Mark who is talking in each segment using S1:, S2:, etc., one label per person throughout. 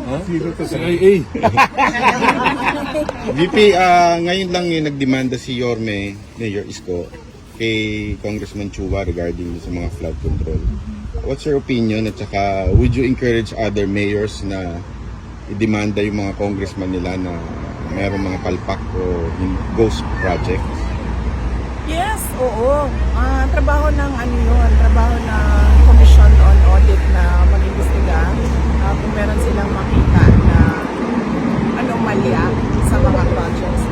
S1: Sino to?
S2: CIA.
S3: VP, ngayon lang yung nagdemanda si Yorme, Mayor Isko, kay Congressman Chua regarding sa mga flood control. What's your opinion, at saka would you encourage other mayors na i-demanda yung mga congressman nila na mayroong mga palpak o ghost projects?
S4: Yes, oo. Trabaho ng trabaho ng Commission on Audit na mag-imbestiga kung meron silang makita na anomalya sa mga projects.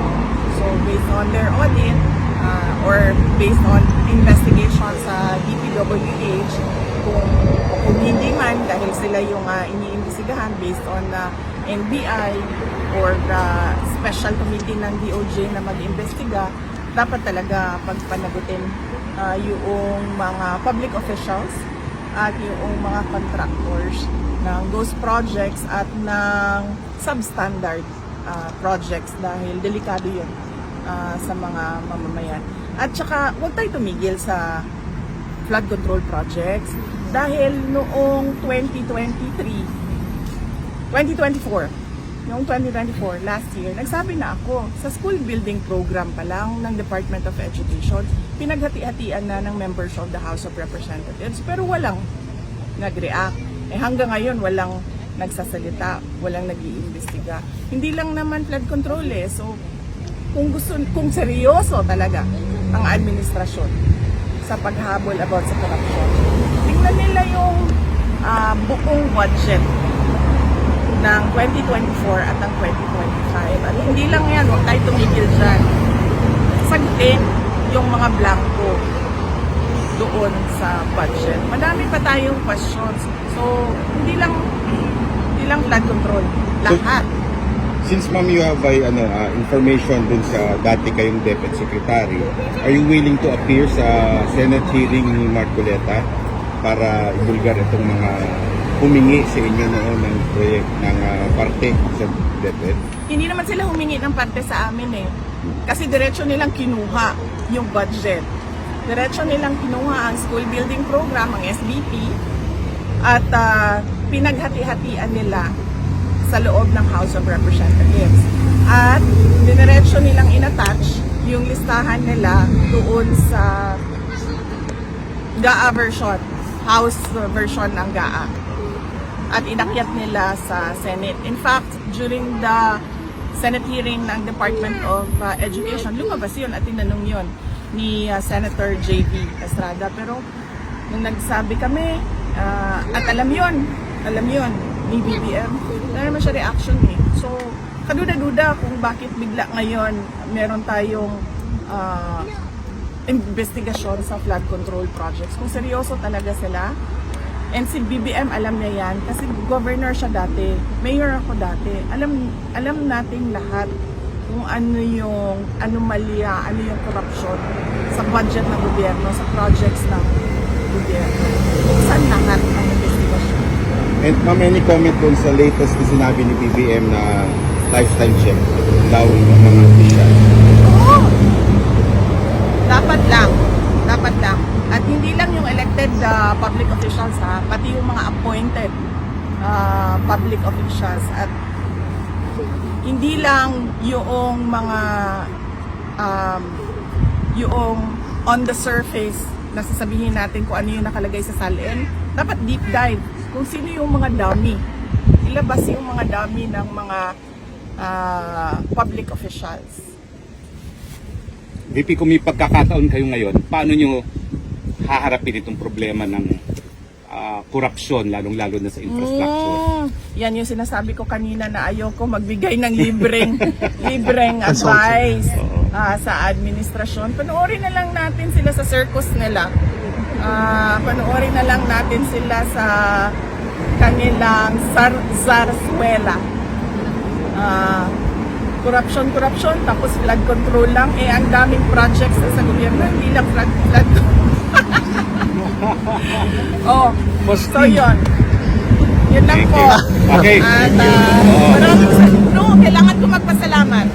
S4: So based on their audit or based on investigation sa DPWH, kung hindi man dahil sila yung iniimbestigahan based on NBI or the special committee ng DOJ na mag-imbestiga, dapat talaga pagpanagutin yung mga public officials at yung mga contractors ng ghost projects at ng substandard projects dahil delikado yun sa mga mamamayan. At saka huwag tayo tumigil sa flood control projects dahil noong 2024, last year, nagsabi na ako, sa school building program pa lang ng Department of Education, pinaghati-hatian na ng members of the House of Representatives, pero walang nag-react. Hanggang ngayon, walang nagsasalita, walang nag-iimbestiga. Hindi lang naman flood control so kung seryoso talaga ang administrasyon sa paghabol about sa corruption, tingnan nila yung buong budget ng 2024 at ng 2025. At hindi lang yan, huwag tayo tumigil dyan. Sagutin yung mga blanco doon sa budget. Madami pa tayong questions. So, hindi lang flood control. Lahat.
S3: Since ma'am you have information dun sa dati kayong Deputy Secretary, are you willing to appear sa Senate hearing ni Marcoleta para ibulgar itong mga humingi sa inyo noon ng project ng parte sa DepEd?
S4: Hindi naman sila humingi ng parte sa amin Kasi diretso nilang kinuha yung budget. Diretso nilang kinuha ang school building program, ang SBP, at pinaghati-hatian nila sa loob ng House of Representatives. At diretso nilang inattach yung listahan nila doon sa GAA version, House version ng GAA. At inakyat nila sa Senate. In fact, during the Senate hearing ng Department of Education, lumabas yun at tinanong yun ni Senator J.B. Estrada. Pero nung nagsabi kami, at alam yun ni BBM, wala naman siya reaction So, kaduda-duda kung bakit bigla ngayon meron tayong investigasyon sa flood control projects. Kung seryoso talaga sila, and si BBM alam niya yan kasi governor siya dati, mayor ako dati. Alam nating lahat kung ano yung anomalya, ano yung corruption sa budget ng gobyerno, sa projects ng gobyerno. Saan lahat ang investigation?
S3: And ma'am, any comment dun sa latest na sinabi ni BBM na lifetime check daw ng mga official?
S4: Oo! Dapat lang. At hindi lang yung elected public officials pati yung mga appointed public officials. At hindi lang yung mga yung on the surface na sasabihin natin kung ano yung nakalagay sa salin. Dapat deep dive kung sino yung mga dummy. Ilabas yung mga dummy ng mga public officials.
S2: VP, kung may pagkakataon kayo ngayon, paano nyo haharapin itong problema ng korupsyon, lalong-lalo na sa infrastructure?
S4: Yan yung sinasabi ko kanina na ayoko magbigay ng libreng advice sa administrasyon. Panoorin na lang natin sila sa circus nila. Panoorin na lang natin sila sa kanilang zarzuela. Corruption, tapos flood control lang. Ang daming projects sa gobyerno, hindi lang flood so yun lang po.
S2: Okay.
S4: At kailangan ko magpasalamat.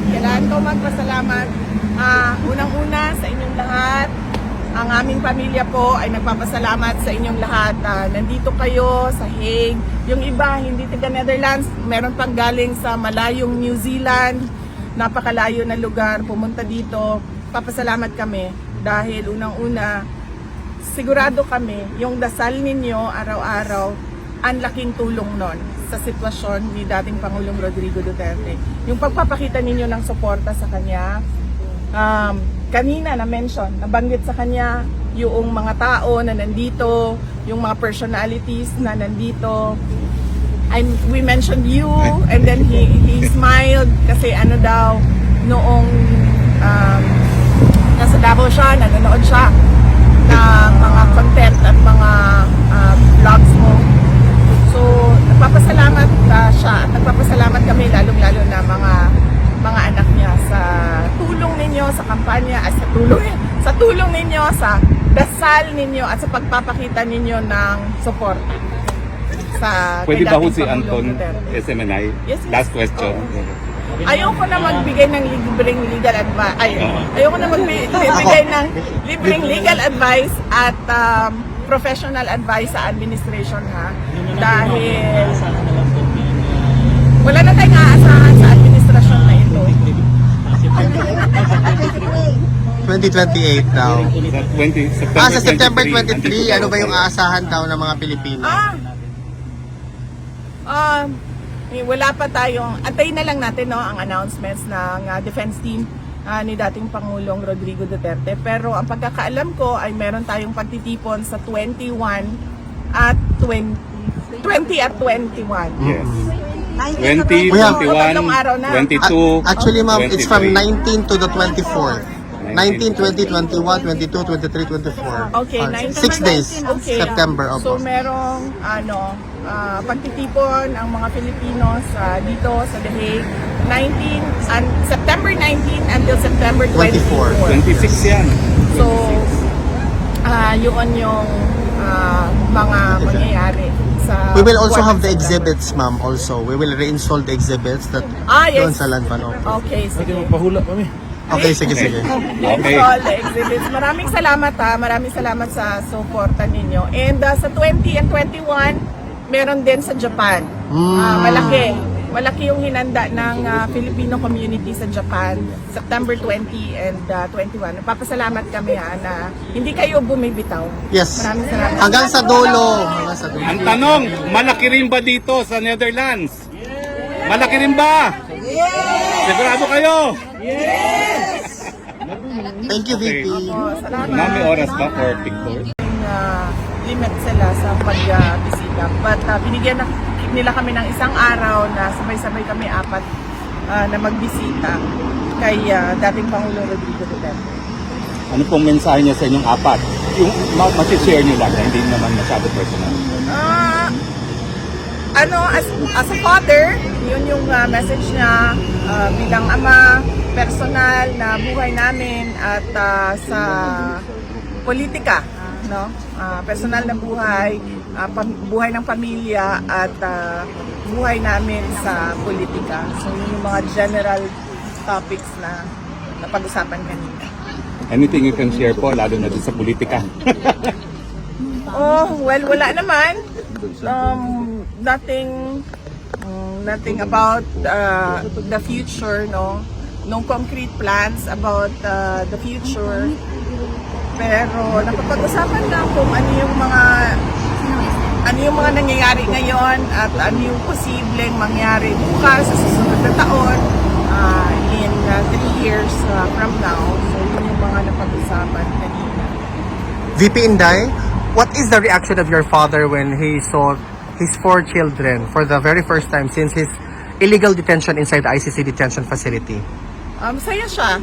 S4: Unang-una sa inyong lahat, Ang aming pamilya po ay nagpapasalamat sa inyong lahat. Nandito kayo sa Hague. Yung iba, hindi taga Netherlands, meron pang galing sa malayong New Zealand, napakalayo na lugar, pumunta dito. Papasalamat kami dahil unang-una, sigurado kami, yung dasal ninyo araw-araw, ang laking tulong nun sa sitwasyon ni dating Pangulong Rodrigo Duterte. Yung pagpapakita ninyo ng suporta sa kanya, kanina na-mention, nabanggit sa kanya yung mga tao na nandito, yung mga personalities na nandito. We mentioned you, and then he smiled kasi ano daw, noong nasa Davao siya, nanonood siya ng mga content at mga vlogs mo. So, nagpapasalamat siya at nagpapasalamat kami lalong-lalo na mga anak niya sa tulong ninyo sa kampanya at sa tulong ninyo sa dasal ninyo at sa pagpapakita ninyo ng suporta sa
S2: Pwede
S4: kay
S2: ba ho
S4: dating
S2: si
S4: Pangulong
S2: Anton
S4: Duterte.
S2: SMNI?
S4: Yes.
S2: Last question.
S4: Ayoko na magbigay ng libreng legal advice. Ayoko na magbigay ng libreng legal advice at professional advice sa administration, ha. Dahil wala na tayong aasahan sa administrasyon na ito.
S1: 2028 daw.
S2: Sa
S1: September 23, ano ba yung aasahan daw ng mga Pilipino?
S4: Wala pa tayong, antayin na lang natin, no, ang announcements ng defense team ni dating Pangulong Rodrigo Duterte. Pero ang pagkakaalam ko ay meron tayong pagtitipon sa 21 at 20 at 21.
S2: Yes. 20,
S1: We have-
S2: 21,
S4: tatlong araw na.
S2: 22,
S1: Actually, ma'am, it's from
S2: 23.
S1: 19 to the 24th. 19, 20, 21, 22, 23, 24.
S4: Okay,
S1: 6 days.
S4: Okay.
S1: September,
S4: So
S1: opo.
S4: merong pagtitipon ang mga Filipinos dito sa The Hague, September 19 until September 24.
S2: 26 yan.
S4: So yun yung mga mangyayari sa
S1: We will also have the
S4: Guadalajara.
S1: exhibits, ma'am, also. We will reinstall the exhibits that doon
S4: Yes.
S1: sa Landvan. Opo.
S4: Okay, sige.
S1: Okay, sige, sige.
S2: Okay.
S4: All the exhibits. Maraming salamat, ha. Maraming salamat sa suporta ninyo. And sa 20 and 21, meron din sa Japan. Malaki yung hinanda ng Filipino community sa Japan, September 20 and 21. Papasalamat kami, ha, na hindi kayo bumibitaw.
S1: Yes.
S4: Maraming salamat.
S1: Hanggang sa dulo. Hanggang sa dulo.
S2: Ang tanong, malaki rin ba dito sa Netherlands? Malaki rin ba? Yes! Sigurado kayo?
S1: Thank you, VP.
S4: Salamat.
S2: Ma'am, may oras ba for picture?
S4: Limit sila sa pagbisita. But binigyan nila kami ng isang araw na sabay-sabay kami apat na magbisita kay dating Pangulong Rodrigo Duterte.
S2: Ano pong mensahe niya sa inyong apat? Yung masishare niyo lang, hindi naman masyado personal.
S4: As a father, yun yung message niya bilang ama, personal na buhay namin at sa politika, no? Personal na buhay, buhay ng pamilya at buhay namin sa politika. So yun yung mga general topics na napag-usapan kanina.
S2: Anything you can share po, lalo na din sa politika?
S4: Well, wala naman. Nothing about the future, no? No concrete plans about the future. Pero napapag-usapan lang kung ano yung mga nangyayari ngayon at ano yung posibleng mangyari bukas sa susunod na taon in 3 years from now. So yun yung mga napag-usapan kanina.
S1: VP Inday, what is the reaction of your father when he saw his 4 children for the very first time since his illegal detention inside the ICC detention facility?
S4: Masaya siya.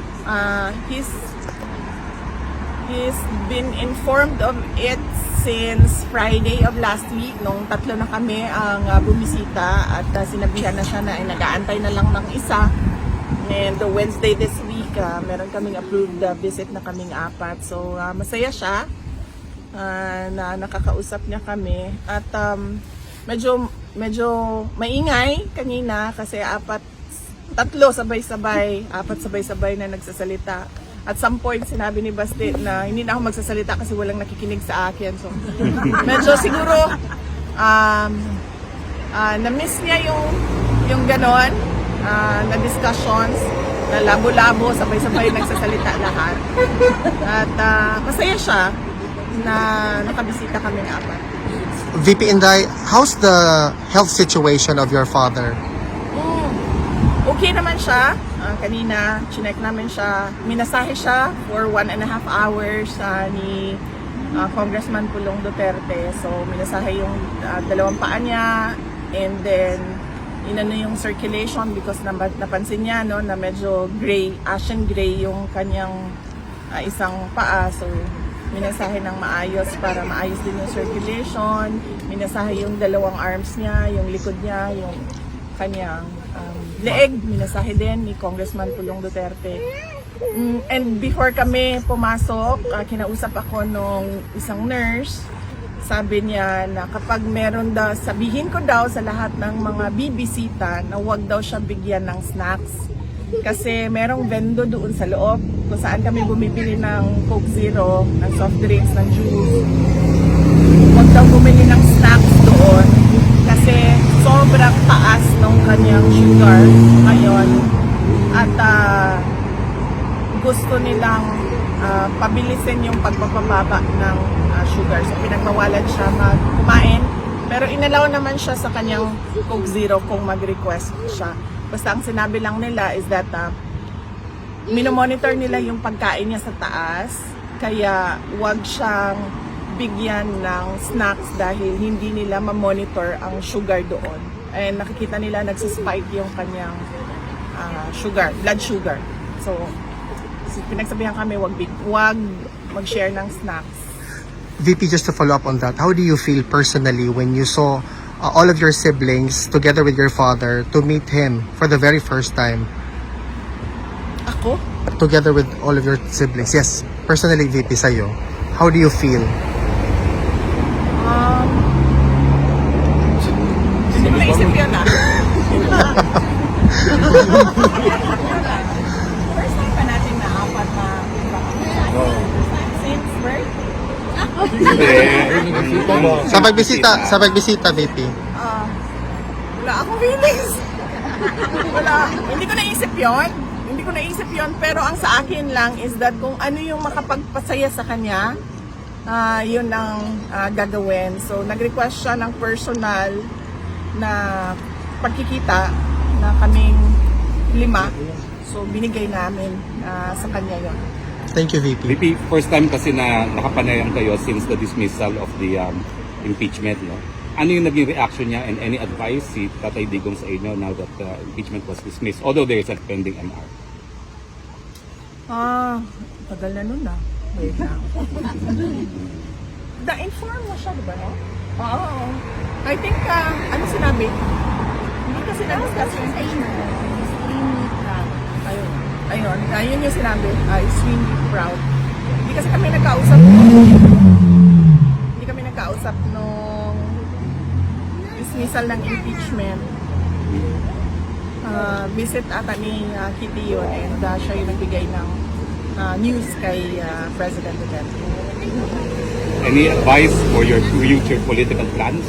S4: He's been informed of it since Friday of last week, nung 3 na kami ang bumisita at sinabihan na siya na nag-aantay na lang ng isa. And Wednesday this week, meron kaming approved visit na kaming 4. So masaya siya na nakakausap niya kami. At medyo maingay kanina kasi 4 sabay-sabay na nagsasalita. at some point sinabi ni Basti na hindi na ako magsasalita kasi walang nakikinig sa akin. So medyo siguro na-miss niya yung ganon, na discussions, na labo-labo, sabay-sabay nagsasalita lahat. At masaya siya na nakabisita kami ng apat.
S1: VP Inday, how's the health situation of your father?
S4: Okay naman siya. Kanina, chinek namin siya. Minasahe siya for 1.5 hours ni Congressman Pulong Duterte. So, minasahe yung dalawang paa niya. And then, inano yung circulation because napansin niya no, na medyo gray, ashen gray yung kanyang isang paa. So, minasahe ng maayos para maayos din yung circulation. Minasahe yung dalawang arms niya, yung likod niya, yung kanyang leeg. Minasahe din ni Congressman Pulong Duterte. And before kami pumasok, kinausap ako nung isang nurse. Sabi niya na kapag meron daw, sabihin ko daw sa lahat ng mga bibisita na huwag daw siya bigyan ng snacks. Kasi merong vendo doon sa loob kung saan kami bumibili ng Coke Zero, ng soft drinks, ng juice. Huwag daw bumili ng snacks doon kasi sobrang taas ng kanyang sugar ngayon. At gusto nilang pabilisin yung pagpapababa ng sugar. So pinagbawalan siya kumain. Pero inalaw naman siya sa kanyang Coke Zero kung mag-request siya. Basta ang sinabi lang nila is that minomonitor nila yung pagkain niya sa taas. Kaya wag siyang bigyan ng snacks dahil hindi nila ma-monitor ang sugar doon. And nakikita nila nagsispike yung kanyang sugar, blood sugar. So pinagsabihan kami wag mag-share ng snacks.
S1: VP, just to follow up on that, how do you feel personally when you saw all of your siblings together with your father to meet him for the very first time?
S4: Ako?
S1: Together with all of your siblings. Yes, personally, VP, sa'yo. How do you feel?
S4: Hindi ko naisip yun First time pa natin na apat na since birth?
S1: Sa pagbisita, VP.
S4: Wala akong feelings. Wala. Hindi ko naisip yon. Pero ang sa akin lang is that kung ano yung makapagpasaya sa kanya, yun ang gagawin. So, nag-request siya ng personal na pagkikita na kaming 5. So, binigay namin sa kanya yon.
S1: Thank you, VP.
S2: VP, first time kasi na nakapanayam kayo since the dismissal of the impeachment, no? Ano yung naging reaction niya and any advice si Tatay Digong sa inyo now that the impeachment was dismissed, although there is a pending MR?
S4: Tagal na nun Wait lang. Na-inform mo siya, diba, no? Oo. I think, ano sinabi? Hindi kasi na-discuss yung Ayun, yun yung sinabi, extremely proud. Hindi kasi kami nagkausap nung dismissal ng impeachment. Visit ata ni Kitty yun and siya yung nagbigay ng news kay President Duterte.
S2: Any advice for your future political plans?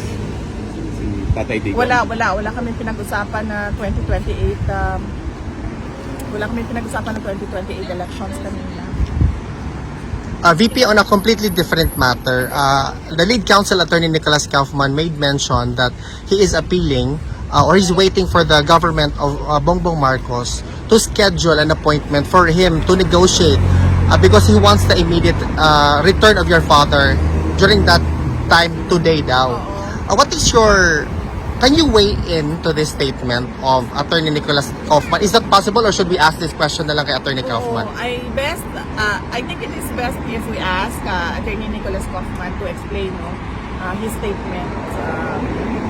S2: Si Tatay Digong?
S4: Wala kami pinag-usapan na 2028 wala kami pinag-usapan ng 2028 elections kanina.
S1: VP, on a completely different matter, the lead counsel attorney Nicholas Kaufman made mention that he is appealing or he's waiting for the government of Bongbong Marcos to schedule an appointment for him to negotiate because he wants the immediate return of your father during that time today daw. What is your... Can you weigh in to this statement of Attorney Nicholas Kaufman? Is that possible or should we ask this question na lang kay Attorney Kaufman?
S4: I think it is best if we ask Attorney Nicholas Kaufman to explain his statement.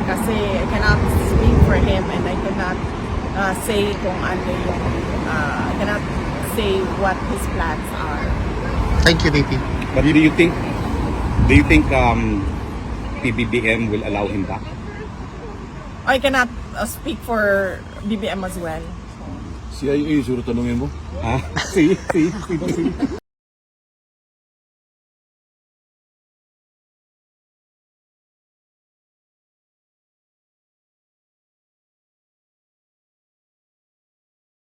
S4: Kasi I cannot speak for him and I cannot say kung ano yung I cannot say what his plans are.
S1: Thank you, VP.
S2: But do you think PBBM will allow him back?
S4: I cannot speak for BBM as well.
S5: CIA, siguro tanungin mo.
S2: Ah, si.